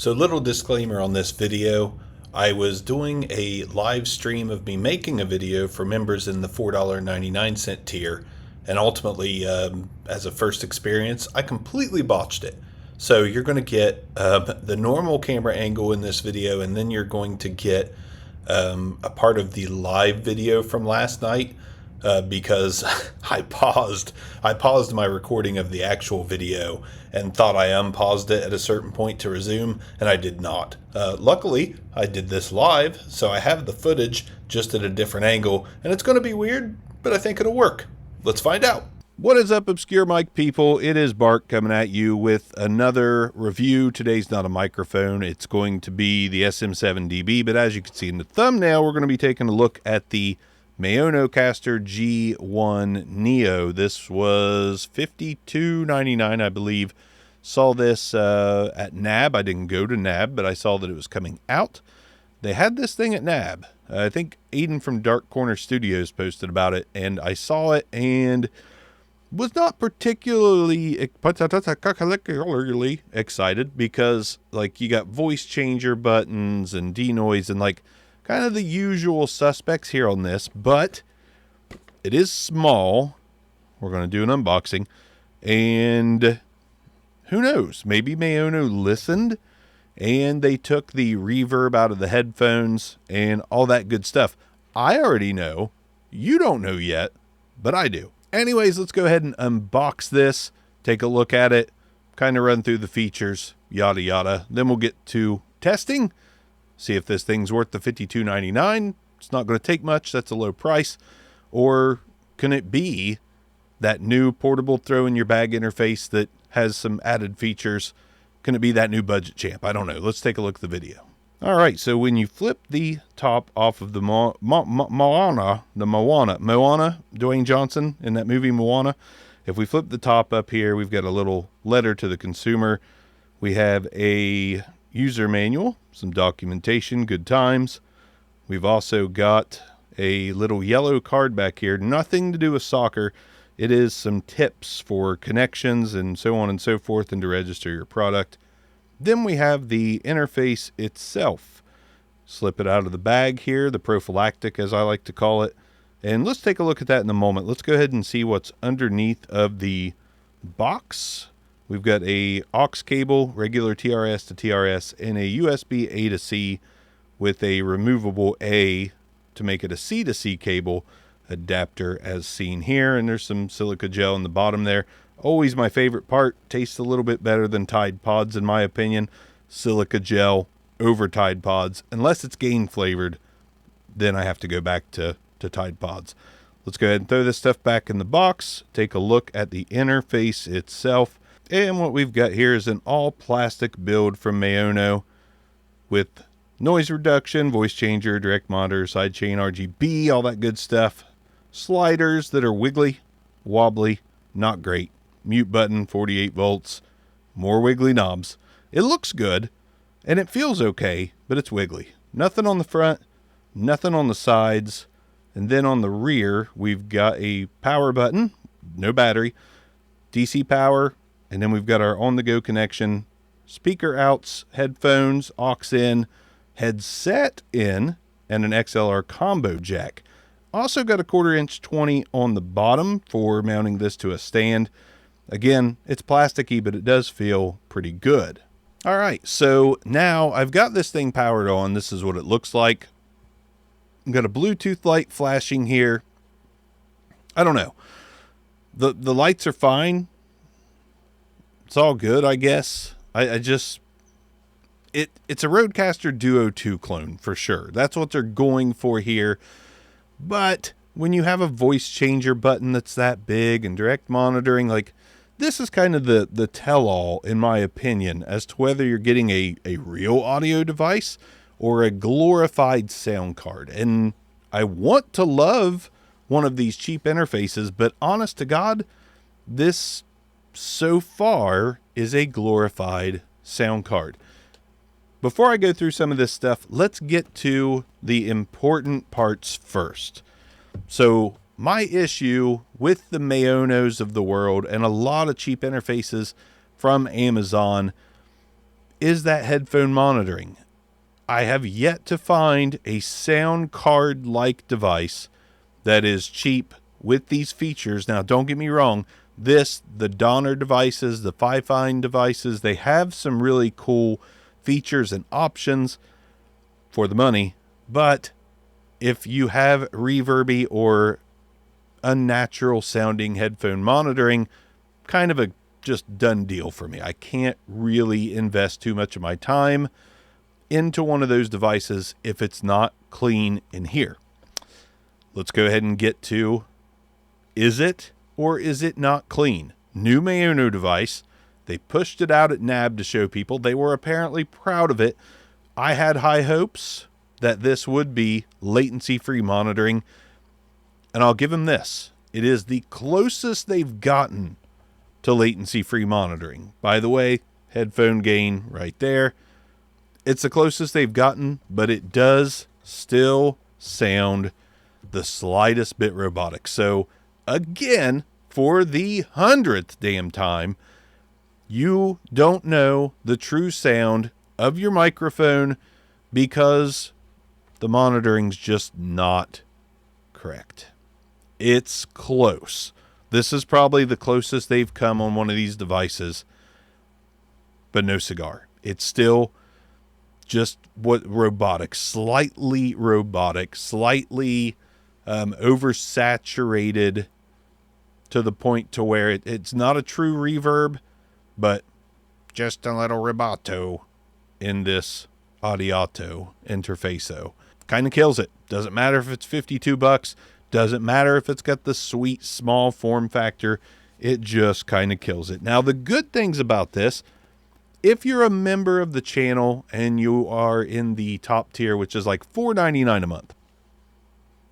So little disclaimer on this video. I was doing a live stream of me making a video for members in the $4.99 tier, and ultimately, as a first experience, I completely botched it. So you're going to get the normal camera angle in this video, and then you're going to get a part of the live video from last night because I paused my recording of the actual video and thought I unpaused it at a certain point to resume, and I did not. Luckily, I did this live, so I have the footage just at a different angle, and it's going to be weird, but I think it'll work. Let's find out. What is up, Obscure Mic people? It is Bark coming at you with another review. Today's not a microphone. It's going to be the SM7DB, but as you can see in the thumbnail, we're going to be taking a look at the Maonocaster G1 Neo. This was $52.99, I believe. Saw this at NAB. I didn't go to NAB, but I saw that it was coming out. They had this thing at NAB. I think Aiden from Dark Corner Studios posted about it, and I saw it and was not particularly excited because, like, you got voice changer buttons and denoise and, like, kind of the usual suspects here on this, but it is small. We're going to do an unboxing, and who knows? Maybe Maono listened, and they took the reverb out of the headphones and all that good stuff. I already know. You don't know yet, but I do. Anyways, let's go ahead and unbox this, take a look at it, kind of run through the features, yada yada. Then we'll get to testing, see if this thing's worth the $52.99. It's not going to take much. That's a low price. Or can it be that new portable throw in your bag interface that has some added features? Can it be that new budget champ? I don't know. Let's take a look at the video. All right, so when you flip the top off of the Maono, Dwayne Johnson in that movie Moana, if we flip the top up here, we've got a little letter to the consumer. We have a user manual, some documentation, good times. We've also got a little yellow card back here, nothing to do with soccer. It is some tips for connections and so on and so forth, and to register your product. Then we have the interface itself. Slip it out of the bag here, the prophylactic as I like to call it. And let's take a look at that in a moment. Let's go ahead and see what's underneath of the box. We've got a aux cable, regular TRS to TRS, and a USB A to C with a removable A to make it a C to C cable adapter as seen here. And there's some silica gel in the bottom there. Always my favorite part. Tastes a little bit better than Tide Pods in my opinion. Silica gel over Tide Pods. Unless it's gain flavored, then I have to go back to Tide Pods. Let's go ahead and throw this stuff back in the box. Take a look at the interface itself. And what we've got here is an all plastic build from Maono with noise reduction, voice changer, direct monitor, sidechain RGB, all that good stuff. Sliders that are wiggly, wobbly, not great. Mute button, 48 volts, more wiggly knobs. It looks good, and it feels okay, but it's wiggly. Nothing on the front, nothing on the sides, and then on the rear, we've got a power button, no battery, DC power, and then we've got our on-the-go connection, speaker outs, headphones, aux in, headset in, and an XLR combo jack. Also got a 1/4" 20 on the bottom for mounting this to a stand. Again, it's plasticky, but it does feel pretty good. All right, so now I've got this thing powered on. This is what it looks like. I've got a Bluetooth light flashing here. I don't know. The lights are fine. It's all good, I guess. It's a Rodecaster Duo 2 clone for sure. That's what they're going for here. But when you have a voice changer button that's that big and direct monitoring, like, this is kind of the tell-all, in my opinion, as to whether you're getting a real audio device or a glorified sound card. And I want to love one of these cheap interfaces, but honest to God, this so far is a glorified sound card. Before I go through some of this stuff, let's get to the important parts first. So my issue with the Maonos of the world and a lot of cheap interfaces from Amazon is that headphone monitoring. I have yet to find a sound card-like device that is cheap with these features. Now, don't get me wrong. The Donner devices, the Fifine devices, they have some really cool features and options for the money. But if you have reverby or unnatural sounding headphone monitoring, kind of a just done deal for me. I can't really invest too much of my time into one of those devices if it's not clean in here. Let's go ahead and get to, is it or is it not clean? New Maono device. They pushed it out at NAB to show people. They were apparently proud of it. I had high hopes that this would be latency-free monitoring, and I'll give them this. It is the closest they've gotten to latency-free monitoring. By the way, headphone gain right there. It's the closest they've gotten, but it does still sound the slightest bit robotic. So again, for the 100th damn time, you don't know the true sound of your microphone because the monitoring's just not correct. It's close. This is probably the closest they've come on one of these devices, but no cigar. It's still just robotic, slightly oversaturated to the point to where it's not a true reverb, but just a little rubato in this audiato interface. Kind of kills it. Doesn't matter if it's $52. Doesn't matter if it's got the sweet small form factor. It just kind of kills it. Now, the good things about this, if you're a member of the channel and you are in the top tier, which is like $4.99 a month,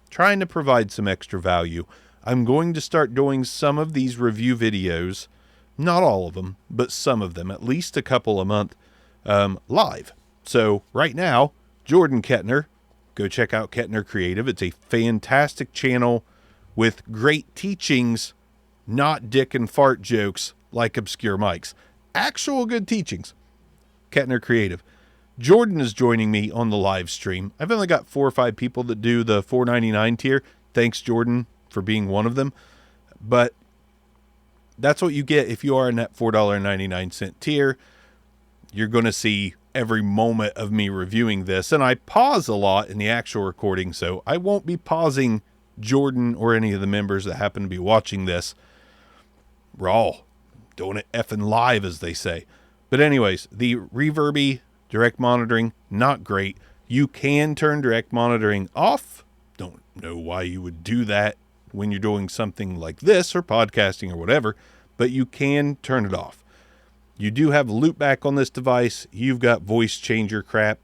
trying to provide some extra value, I'm going to start doing some of these review videos, not all of them, but some of them, at least a couple a month, live. So right now, Jordan Kettner, go check out Kettner Creative. It's a fantastic channel with great teachings, not dick and fart jokes like obscure mics. Actual good teachings. Kettner Creative. Jordan is joining me on the live stream. I've only got 4 or 5 people that do the $4.99 tier. Thanks, Jordan, for being one of them. But that's what you get if you are in that $4.99 tier. You're going to see every moment of me reviewing this. And I pause a lot in the actual recording, so I won't be pausing Jordan or any of the members that happen to be watching this. We're all doing it effing live, as they say. But anyways, the reverby direct monitoring, not great. You can turn direct monitoring off. Don't know why you would do that when you're doing something like this or podcasting or whatever, but you can turn it off. You do have loopback on this device. You've got voice changer crap.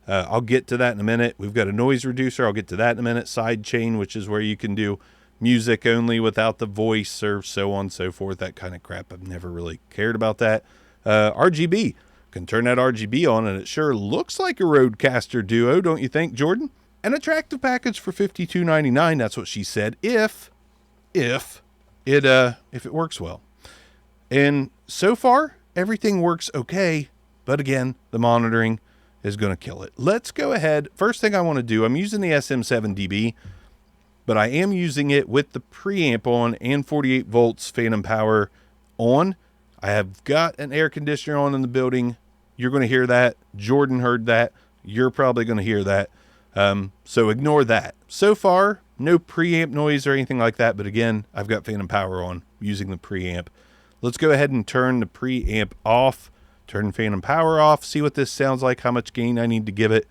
I'll get to that in a minute. We've got a noise reducer. I'll get to that in a minute. Side chain, which is where you can do music only without the voice or so on and so forth. That kind of crap. I've never really cared about that. RGB. Can turn that RGB on, and it sure looks like a Rodecaster Duo, don't you think, Jordan? An attractive package for $52.99. That's what she said. If it works well. And so far, everything works okay. But again, the monitoring is going to kill it. Let's go ahead. First thing I want to do, I'm using the SM7DB, but I am using it with the preamp on and 48 volts phantom power on. I have got an air conditioner on in the building. You're going to hear that. Jordan heard that. You're probably going to hear that. So ignore that. So far, no preamp noise or anything like that. But again, I've got phantom power on using the preamp. Let's go ahead and turn the preamp off. Turn phantom power off. See what this sounds like. How much gain I need to give it.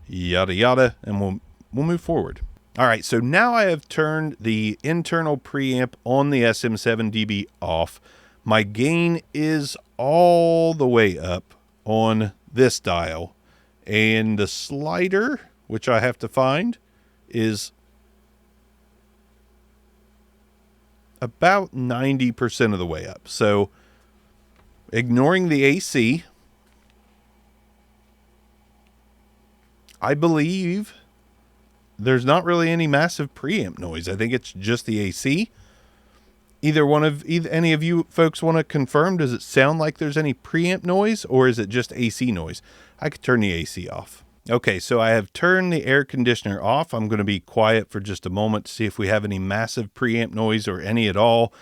Yada yada. And we'll move forward. All right. So now I have turned the internal preamp on the SM7DB off. My gain is all the way up on this dial, and the slider, which I have to find, is about 90% of the way up. So ignoring the AC, I believe there's not really any massive preamp noise. I think it's just the AC. Any of you folks want to confirm? Does it sound like there's any preamp noise, or is it just AC noise? I could turn the AC off. Okay, so I have turned the air conditioner off. I'm going to be quiet for just a moment to see if we have any massive preamp noise or any at all.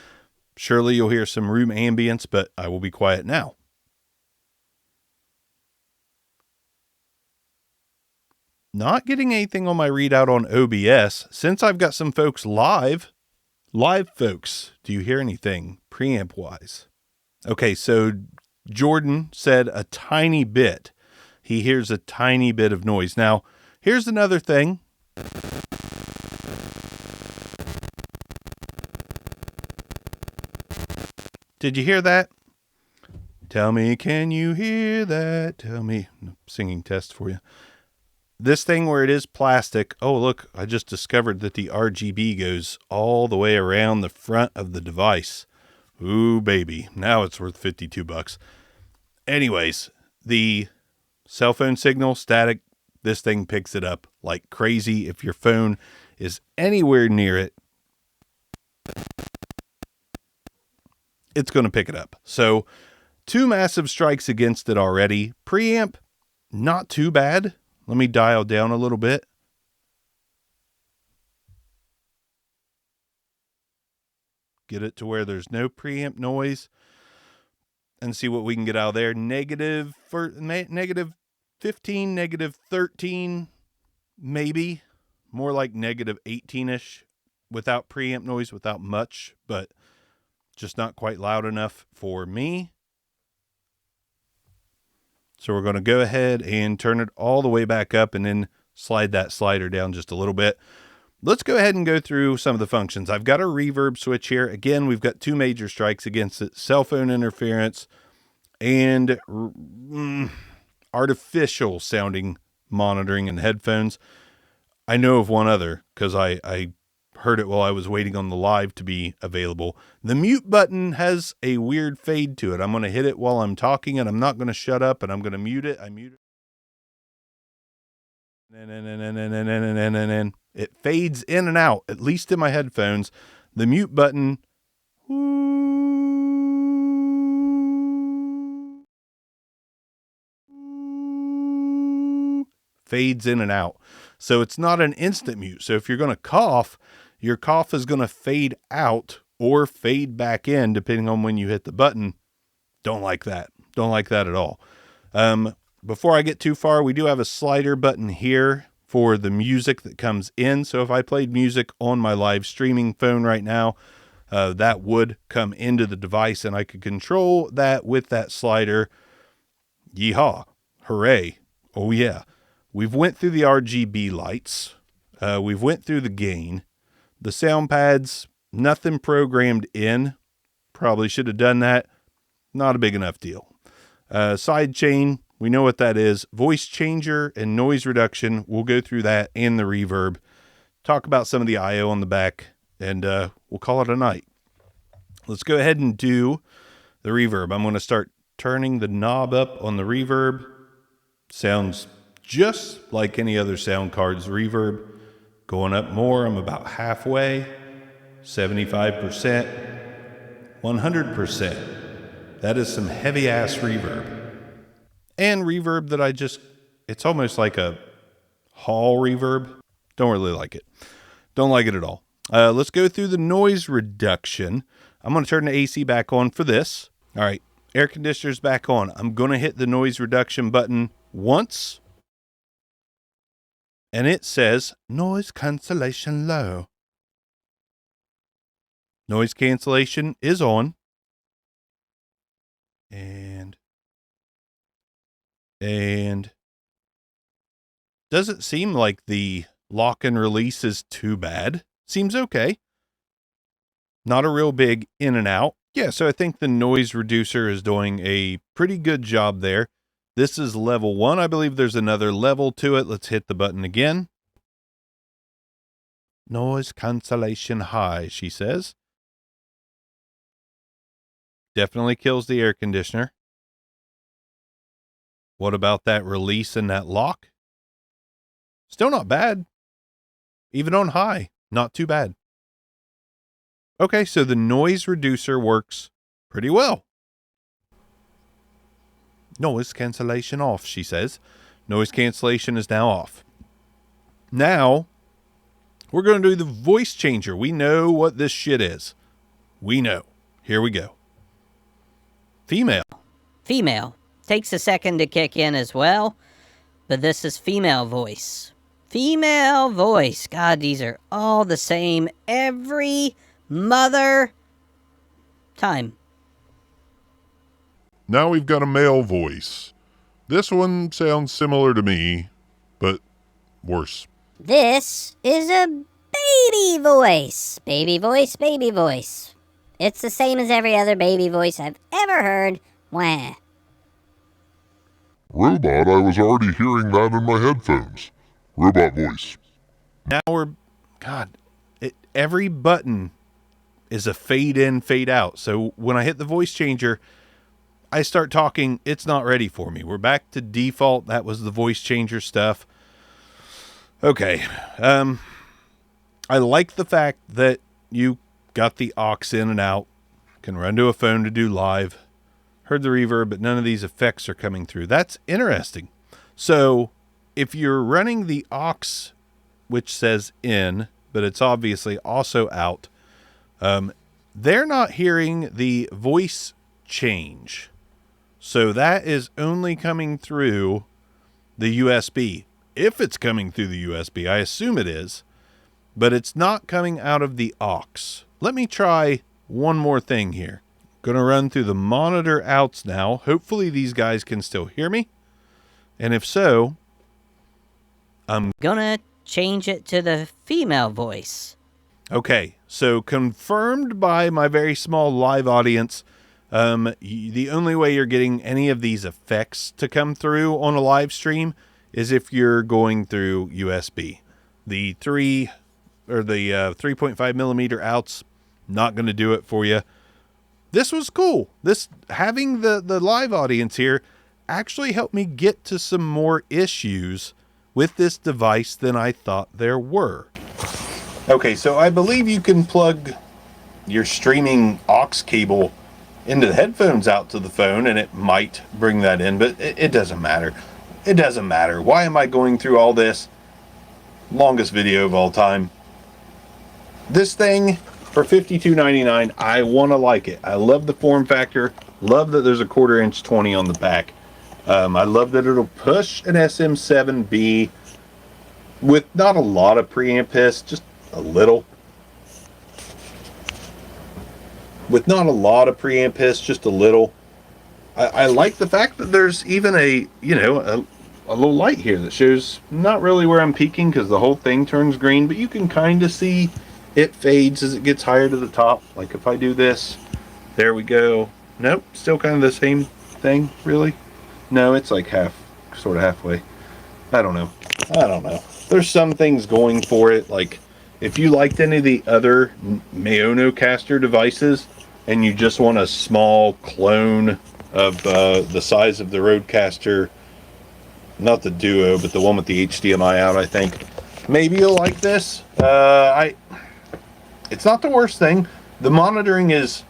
Surely you'll hear some room ambience, but I will be quiet now. Not getting anything on my readout on OBS. Since I've got some folks live folks, do you hear anything preamp wise? Okay, so Jordan said a tiny bit. He hears a tiny bit of noise. Now, here's another thing. Did you hear that? Tell me, can you hear that? Tell me. Singing test for you. This thing where it is plastic. Oh, look, I just discovered that the RGB goes all the way around the front of the device. Ooh, baby. Now it's worth $52. Anyways, the cell phone signal, static, this thing picks it up like crazy. If your phone is anywhere near it, it's going to pick it up. So 2 massive strikes against it already. Preamp, not too bad. Let me dial down a little bit. Get it to where there's no preamp noise. And see what we can get out of there. Negative 15, negative 13, maybe. More like negative 18-ish. Without preamp noise, without much. But just not quite loud enough for me. So we're going to go ahead and turn it all the way back up and then slide that slider down just a little bit. Let's go ahead and go through some of the functions. I've got a reverb switch here. Again, we've got 2 major strikes against it. Cell phone interference and artificial sounding monitoring and headphones. I know of one other because I heard it while I was waiting on the live to be available. The mute button has a weird fade to it. I'm going to hit it while I'm talking, and I'm not going to shut up, and I'm going to mute it. I mute it. And it fades in and out, at least in my headphones. The mute button fades in and out. So it's not an instant mute. So if you're going to cough, your cough is going to fade out or fade back in, depending on when you hit the button. Don't like that. Don't like that at all. Before I get too far, we do have a slider button here for the music that comes in. So if I played music on my live streaming phone right now, that would come into the device and I could control that with that slider. Yeehaw. Hooray. Oh yeah. We've went through the RGB lights. We've went through the gain. The sound pads, nothing programmed in. Probably should have done that. Not a big enough deal. Side chain, we know what that is. Voice changer and noise reduction. We'll go through that and the reverb. Talk about some of the I/O on the back, and we'll call it a night. Let's go ahead and do the reverb. I'm going to start turning the knob up on the reverb. Sounds just like any other sound card's reverb. Going up more, I'm about halfway. 75%, 100%. That is some heavy ass reverb. And reverb that it's almost like a hall reverb. Don't really like it. Don't like it at all. Let's go through the noise reduction. I'm going to turn the AC back on for this. All right, air conditioner's back on. I'm going to hit the noise reduction button once. And it says noise cancellation low. Noise cancellation is on. And doesn't seem like the lock and release is too bad. Seems okay. Not a real big in and out. Yeah, so I think the noise reducer is doing a pretty good job there. This is level 1. I believe there's another level to it. Let's hit the button again. Noise cancellation high, she says. Definitely kills the air conditioner. What about that release and that lock? Still not bad. Even on high, not too bad. Okay, so the noise reducer works pretty well. Noise cancellation off, she says. Noise cancellation is now off. Now, we're going to do the voice changer. We know what this shit is. We know. Here we go. Female. Female. Takes a second to kick in as well, but this is female voice. Female voice. God, these are all the same every mother time. Now we've got a male voice. This one sounds similar to me, but worse. This is a baby voice. Baby voice, baby voice. It's the same as every other baby voice I've ever heard. Wah. Robot, I was already hearing that in my headphones. Robot voice. Now every button is a fade in, fade out. So when I hit the voice changer, I start talking, it's not ready for me. We're back to default. That was the voice changer stuff. Okay. I like the fact that you got the aux in and out, can run to a phone to do live. Heard the reverb, but none of these effects are coming through. That's interesting. So if you're running the aux, which says in, but it's obviously also out, they're not hearing the voice change. So that is only coming through the USB. If it's coming through the USB, I assume it is, but it's not coming out of the aux. Let me try one more thing here. Going to run through the monitor outs now. Hopefully these guys can still hear me. And if so, I'm Gonna change it to the female voice. okay. So confirmed by my very small live audience, the only way you're getting any of these effects to come through on a live stream is if you're going through USB. The 3.5 millimeter outs, not going to do it for you. This was cool. Having the live audience here actually helped me get to some more issues with this device than I thought there were. Okay, so I believe you can plug your streaming aux cable into the headphones out to the phone, and it might bring that in, but it doesn't matter. It doesn't matter. Why am I going through all this? Longest video of all time. This thing for $52.99, I want to like it. I love the form factor. Love that there's a 1/4 inch 20 on the back. I love that it'll push an SM7B with not a lot of preamp hiss, just a little. With not a lot of preamp hiss, just a little. I like the fact that there's even a little light here that shows not really where I'm peaking because the whole thing turns green, but you can kind of see it fades as it gets higher to the top. Like if I do this, there we go. Nope, still kind of the same thing, really. No, it's like sort of halfway. I don't know. There's some things going for it. Like if you liked any of the other Maonocaster devices and you just want a small clone of the size of the Rodecaster, not the Duo, but the one with the HDMI out, I think maybe you'll like this. It's not the worst thing. The monitoring is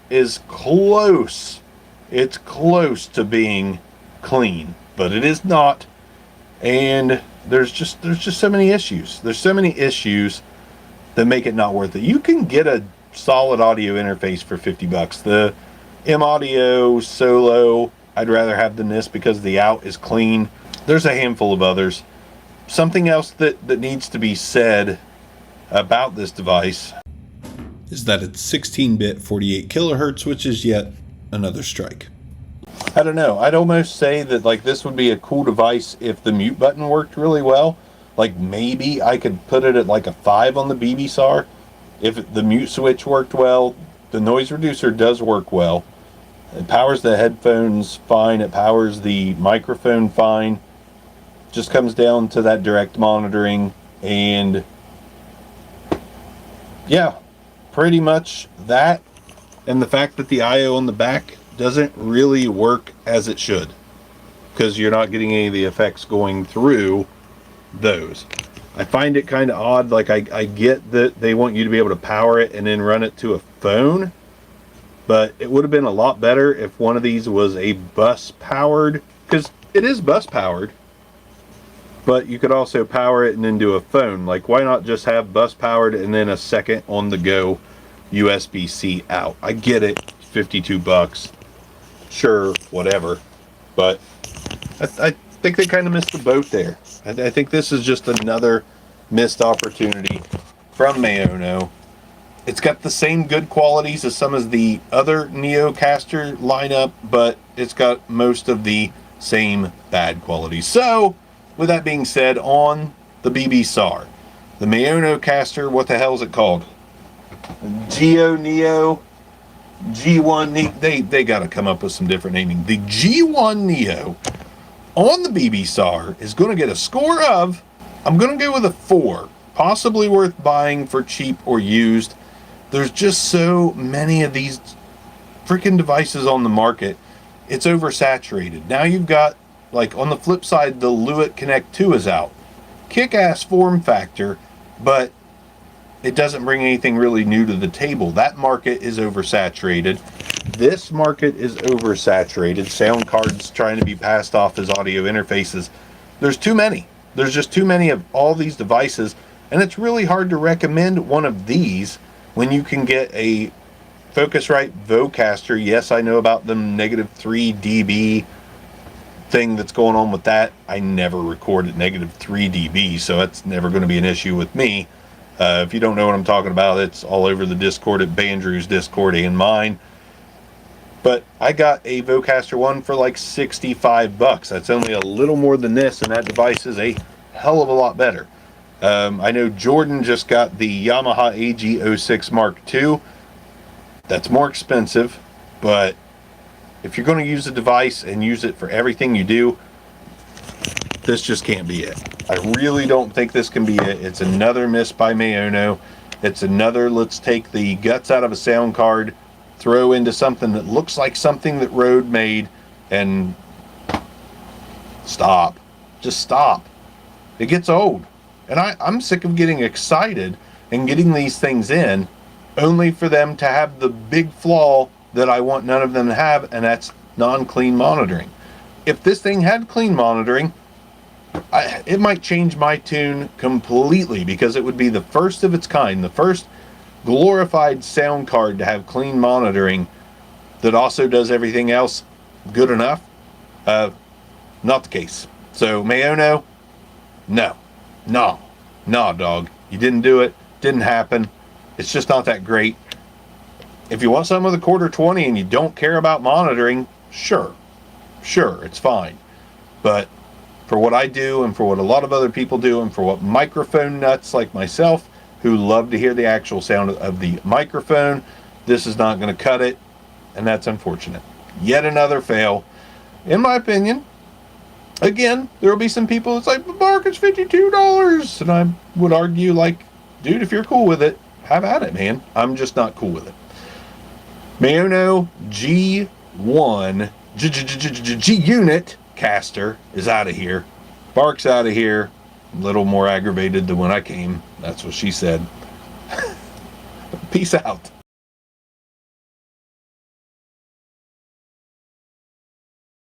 close. It's close to being clean, but it is not. And there's just so many issues. There's so many issues that make it not worth it. You can get a solid audio interface for $50. The M Audio Solo, I'd rather have than this because the out is clean. There's a handful of others. Something else that needs to be said about this device is that it's 16-bit 48 kilohertz, which is yet another strike. I don't know. I'd almost say that like this would be a cool device if the mute button worked really well. Like maybe I could put it at like a 5 on the BBSAR. If the mute switch worked well, the noise reducer does work well. It powers the headphones fine. It powers the microphone fine. Just comes down to that direct monitoring, and yeah, pretty much that. And the fact that the I/O on the back doesn't really work as it should, because you're not getting any of the effects going through those. I find it kind of odd. Like I get that they want you to be able to power it and then run it to a phone, but it would have been a lot better if one of these was a bus powered, because it is bus powered, but you could also power it and then do a phone. Like, why not just have bus powered and then a second on the go USB-C out? I get it, $52, sure, whatever, but I think they kind of missed the boat there. I think this is just another missed opportunity from Maono. It's got the same good qualities as some of the other Maonocaster lineup, but it's got most of the same bad qualities. So, with that being said, on the BB SAR, the Maonocaster, what the hell is it called? Geo Neo G1 Neo. They got to come up with some different naming. The G1 Neo on the BB SAR is going to get a score of, I'm going to go with a 4. Possibly worth buying for cheap or used. There's just so many of these freaking devices on the market. It's oversaturated. Now you've got, like, on the flip side, the Lewitt Connect 2 is out. Kick-ass form factor, but it doesn't bring anything really new to the table. That market is oversaturated. This market is oversaturated. Sound cards trying to be passed off as audio interfaces. There's too many. There's just too many of all these devices, and it's really hard to recommend one of these when you can get a Focusrite Vocaster. Yes, I know about the -3 dB thing that's going on with that. I never record at -3 dB, so that's never going to be an issue with me. If you don't know what I'm talking about, it's all over the Discord at Bandrew's Discord and mine. But I got a Vocaster 1 for like $65. That's only a little more than this, and that device is a hell of a lot better. I know Jordan just got the Yamaha AG06 Mark II. That's more expensive, but if you're going to use a device and use it for everything you do, this just can't be it. I really don't think this can be it. It's another miss by Maono. It's another, let's take the guts out of a sound card, throw into something that looks like something that Rode made, and stop. Just stop. It gets old. And I'm sick of getting excited and getting these things in only for them to have the big flaw that I want none of them to have, and that's non-clean monitoring. If this thing had clean monitoring, it might change my tune completely, because it would be the first of its kind, the first glorified sound card to have clean monitoring that also does everything else good enough. Not the case. So Maono, no, dog. You didn't do it. Didn't happen. It's just not that great. If you want some with a quarter 20 and you don't care about monitoring, sure, it's fine. But for what I do, and for what a lot of other people do, and for what microphone nuts like myself who love to hear the actual sound of the microphone, this is not going to cut it, and that's unfortunate. Yet another fail, in my opinion. Again, there will be some people that's like, the market's $52, and I would argue, like, dude, if you're cool with it, have at it, man. I'm just not cool with it. Maono G1 G-Unit Caster is out of here. Bark's out of here. A little more aggravated than when I came. That's what she said. Peace out.